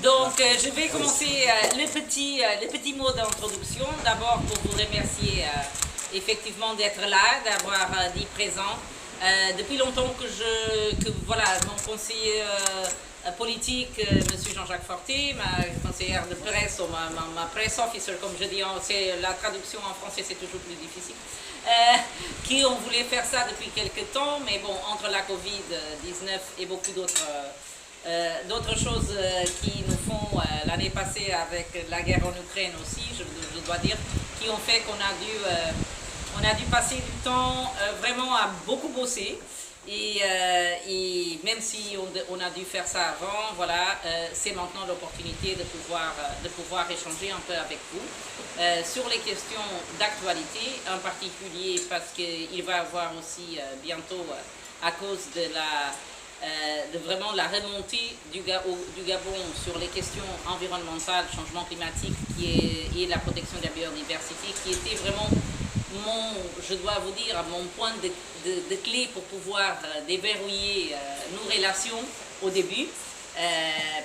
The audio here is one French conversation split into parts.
Donc, je vais commencer les petits mots d'introduction. D'abord, pour vous remercier effectivement d'être là, d'avoir dit présent. Depuis longtemps voilà, mon conseiller politique, M. Jean-Jacques Forti, ma conseillère de presse, ou ma press officer, comme je dis, la traduction en français c'est toujours plus difficile, qui ont voulu faire ça depuis quelques temps, mais bon, entre la Covid-19 et beaucoup d'autres choses qui nous font l'année passée avec la guerre en Ukraine aussi, je dois dire, qui ont fait qu'on a dû passer du temps vraiment à beaucoup bosser. Et même si on a dû faire ça avant, voilà, c'est maintenant l'opportunité de pouvoir échanger un peu avec vous sur les questions d'actualité, en particulier parce qu'il va y avoir aussi bientôt, à cause de vraiment la remontée du Gabon sur les questions environnementales, changement climatique et la protection de la biodiversité, qui était vraiment je dois vous dire, mon point de clé pour pouvoir déverrouiller nos relations au début.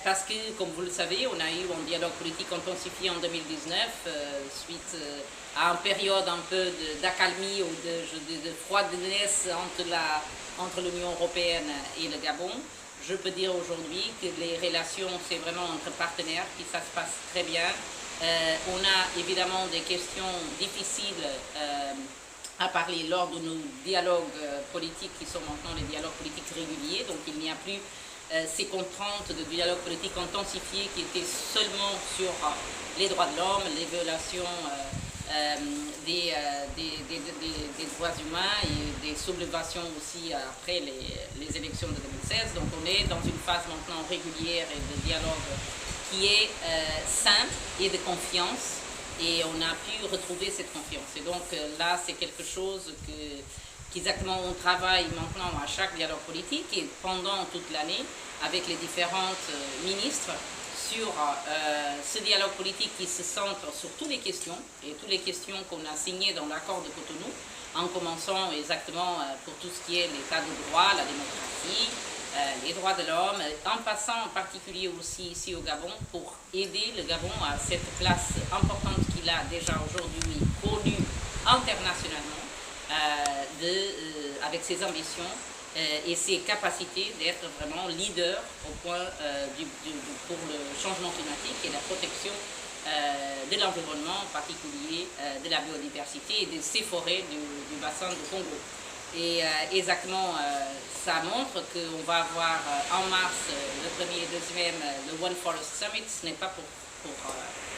Parce que, comme vous le savez, on a eu un dialogue politique intensifié en 2019 suite à une période un peu d'accalmie ou de froidesse entre l'Union européenne et le Gabon. Je peux dire aujourd'hui que les relations, c'est vraiment entre partenaires, que ça se passe très bien. On a évidemment des questions difficiles à parler lors de nos dialogues politiques qui sont maintenant les dialogues politiques réguliers, donc il n'y a plus ces contraintes de dialogue politique intensifié qui étaient seulement sur les droits de l'homme, les violations des droits humains et des sublevations aussi après les élections de 2016. Donc on est dans une phase maintenant régulière et de dialogue qui est simple et de confiance, et on a pu retrouver cette confiance. Et donc là, c'est quelque chose qu'exactement on travaille maintenant à chaque dialogue politique et pendant toute l'année avec les différentes ministres sur ce dialogue politique qui se centre sur toutes les questions qu'on a signées dans l'accord de Cotonou, en commençant exactement pour tout ce qui est l'état de droit, la démocratie, les droits de l'homme, en passant en particulier aussi ici au Gabon pour aider le Gabon à cette place importante qu'il a déjà aujourd'hui connue internationalement avec ses ambitions et ses capacités d'être vraiment leader au point pour le changement climatique et la protection de l'environnement, en particulier de la biodiversité et de ces forêts du bassin du Congo. Et exactement, ça montre qu'on va avoir en mars, le 1er et 2e, le One Forest Summit. Ce n'est pas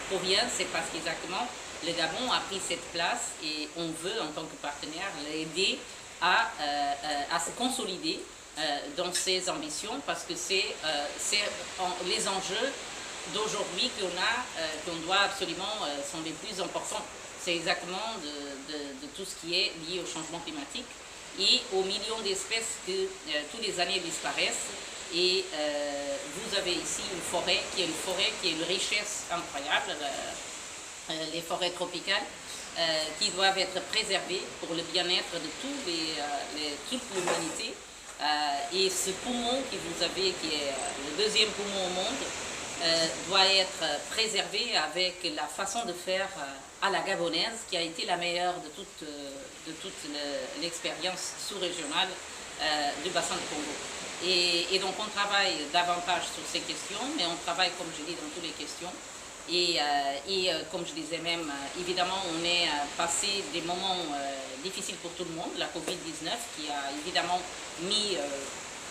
pour rien, c'est parce qu'exactement, le Gabon a pris cette place et on veut, en tant que partenaire, l'aider à se consolider dans ses ambitions, parce que c'est les enjeux d'aujourd'hui qu'on doit absolument, sont les plus importants. C'est exactement de tout ce qui est lié au changement climatique et aux millions d'espèces que tous les années disparaissent. Et vous avez ici une forêt qui est une richesse incroyable, les forêts tropicales, qui doivent être préservées pour le bien-être de toute l'humanité. Et ce poumon que vous avez, qui est le deuxième poumon au monde, doit être préservé avec la façon de faire à la gabonaise, qui a été la meilleure de toute l'expérience sous-régionale du bassin du Congo. Et donc on travaille davantage sur ces questions, mais on travaille, comme je dis, dans toutes les questions. Et comme je disais même, évidemment, on est passé des moments difficiles pour tout le monde, la Covid-19, qui a évidemment mis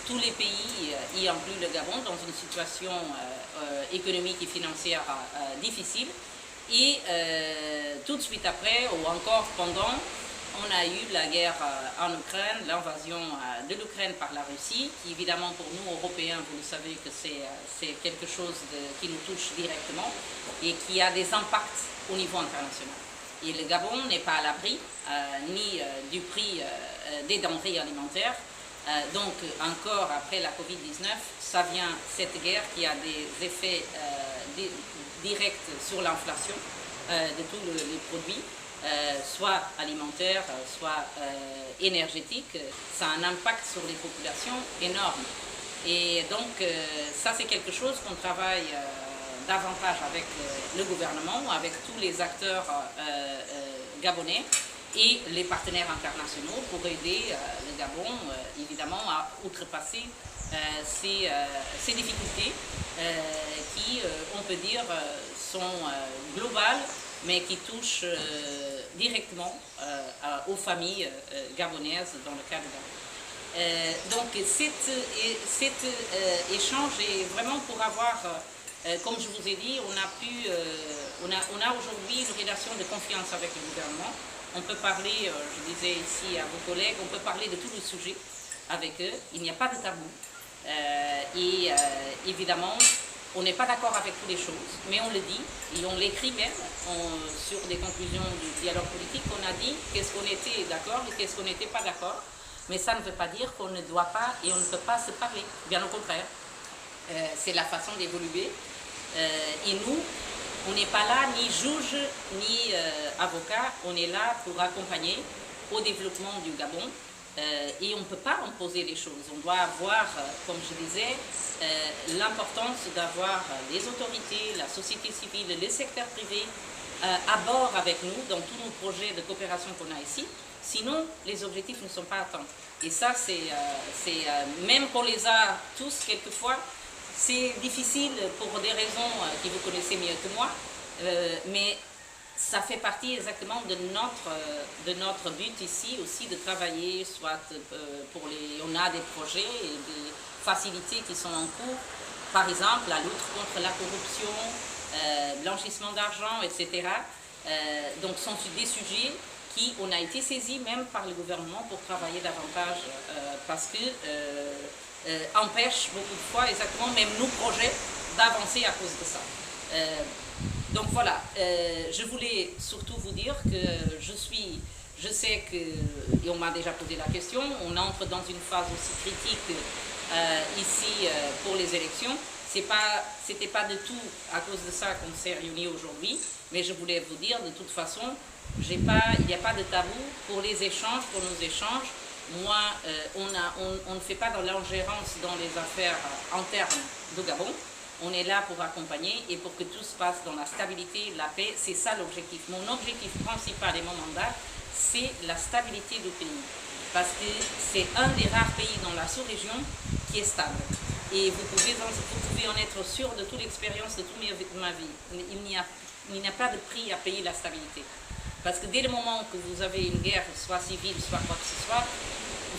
tous les pays, y inclus le Gabon, dans une situation économique et financière difficile. Et tout de suite après, ou encore pendant, on a eu la guerre en Ukraine, l'invasion de l'Ukraine par la Russie, qui évidemment pour nous Européens, vous le savez que c'est quelque chose qui nous touche directement et qui a des impacts au niveau international. Et le Gabon n'est pas à l'abri ni du prix des denrées alimentaires. Donc encore après la Covid-19, ça vient cette guerre qui a des effets directs sur l'inflation de tous les produits. Soit alimentaire, soit énergétique, ça a un impact sur les populations énorme. Et donc ça c'est quelque chose qu'on travaille davantage avec le gouvernement, avec tous les acteurs gabonais et les partenaires internationaux pour aider le Gabon, évidemment, à outrepasser ces difficultés qui, on peut dire, sont globales, mais qui touchent directement aux familles gabonaises dans le cas du Gabon. Donc cet échange est vraiment pour avoir, comme je vous ai dit, on a aujourd'hui une relation de confiance avec le gouvernement. On peut parler, je disais ici à vos collègues, on peut parler de tous les sujets avec eux, il n'y a pas de tabou. Et évidemment, on n'est pas d'accord avec toutes les choses, mais on le dit, et on l'écrit même sur des conclusions du dialogue politique, on a dit qu'est-ce qu'on était d'accord et qu'est-ce qu'on n'était pas d'accord, mais ça ne veut pas dire qu'on ne doit pas et on ne peut pas se parler, bien au contraire. C'est la façon d'évoluer, et nous, on n'est pas là ni juge ni avocat, on est là pour accompagner au développement du Gabon. Et on ne peut pas imposer les choses. On doit avoir, comme je disais, l'importance d'avoir les autorités, la société civile, le secteur privé à bord avec nous dans tous nos projets de coopération qu'on a ici. Sinon, les objectifs ne sont pas atteints. Et ça, même qu'on les a tous quelquefois, c'est difficile pour des raisons que vous connaissez mieux que moi, mais ça fait partie exactement de notre but ici aussi de travailler, soit on a des projets et des facilités qui sont en cours, par exemple la lutte contre la corruption, blanchissement d'argent, etc. Donc ce sont des sujets qui on a été saisis même par le gouvernement pour travailler davantage parce que empêche beaucoup de fois exactement même nos projets d'avancer à cause de ça. Donc voilà, je voulais surtout vous dire que je sais que, et on m'a déjà posé la question, on entre dans une phase aussi critique ici pour les élections. C'était pas du tout à cause de ça qu'on s'est réunis aujourd'hui, mais je voulais vous dire de toute façon, il n'y a pas de tabou pour les échanges, pour nos échanges. Moi, on ne fait pas dans l'ingérence dans les affaires internes du Gabon. On est là pour accompagner et pour que tout se passe dans la stabilité, la paix. C'est ça l'objectif. Mon objectif principal et mon mandat, c'est la stabilité du pays. Parce que c'est un des rares pays dans la sous-région qui est stable. Et vous pouvez en être sûr de toute l'expérience de toute ma vie. Il n'y a pas de prix à payer la stabilité. Parce que dès le moment que vous avez une guerre, soit civile, soit quoi que ce soit,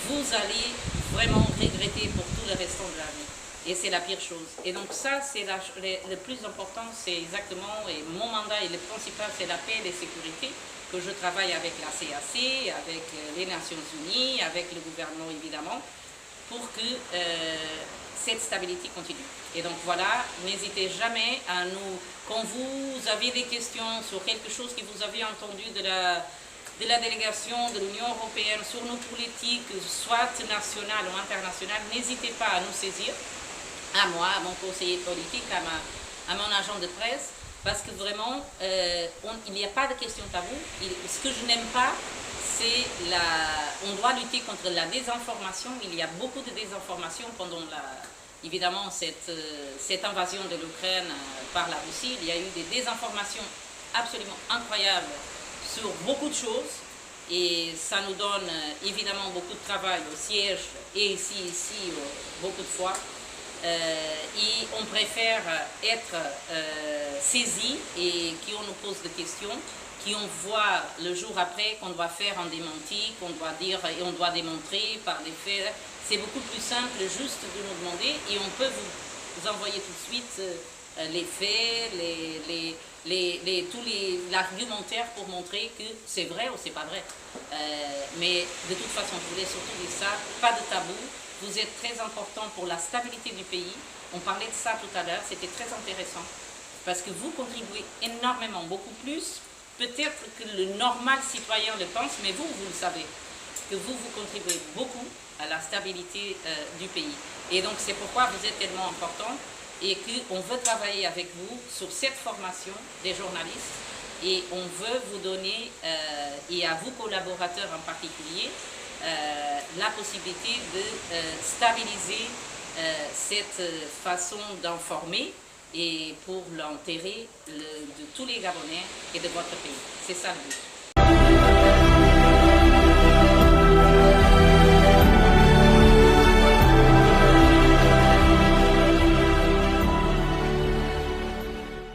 vous allez vraiment regretter pour tout le restant de la vie. Et c'est la pire chose. Et donc ça, c'est le plus important, c'est exactement, et mon mandat et le principal, c'est la paix et la sécurité, que je travaille avec la CAC, avec les Nations Unies, avec le gouvernement évidemment, pour que cette stabilité continue. Et donc voilà, n'hésitez jamais à nous, quand vous avez des questions sur quelque chose que vous avez entendu de la délégation de l'Union européenne sur nos politiques, soit nationales ou internationales, n'hésitez pas à nous saisir, à moi, à mon conseiller politique, à mon agent de presse, parce que vraiment, il n'y a pas de question taboue. Ce que je n'aime pas, c'est on doit lutter contre la désinformation. Il y a beaucoup de désinformation pendant évidemment cette invasion de l'Ukraine par la Russie. Il y a eu des désinformations absolument incroyables sur beaucoup de choses. Et ça nous donne évidemment beaucoup de travail au siège et ici beaucoup de fois. Et on préfère être saisi et qu'on nous pose des questions, qu'on voit le jour après qu'on doit faire un démenti, qu'on doit dire et on doit démontrer par des faits. C'est beaucoup plus simple juste de nous demander et on peut vous envoyer tout de suite les faits, tous l'argumentaire pour montrer que c'est vrai ou c'est pas vrai. Mais de toute façon, je voulais surtout dire ça, pas de tabou. Vous êtes très important pour la stabilité du pays. On parlait de ça tout à l'heure, c'était très intéressant. Parce que vous contribuez énormément, beaucoup plus, peut-être que le normal citoyen le pense, mais vous le savez, que vous contribuez beaucoup à la stabilité du pays. Et donc c'est pourquoi vous êtes tellement important et qu'on veut travailler avec vous sur cette formation des journalistes et on veut vous donner, et à vos collaborateurs en particulier, la possibilité de stabiliser cette façon d'informer et pour l'intérêt de tous les Gabonais et de votre pays. C'est ça le but.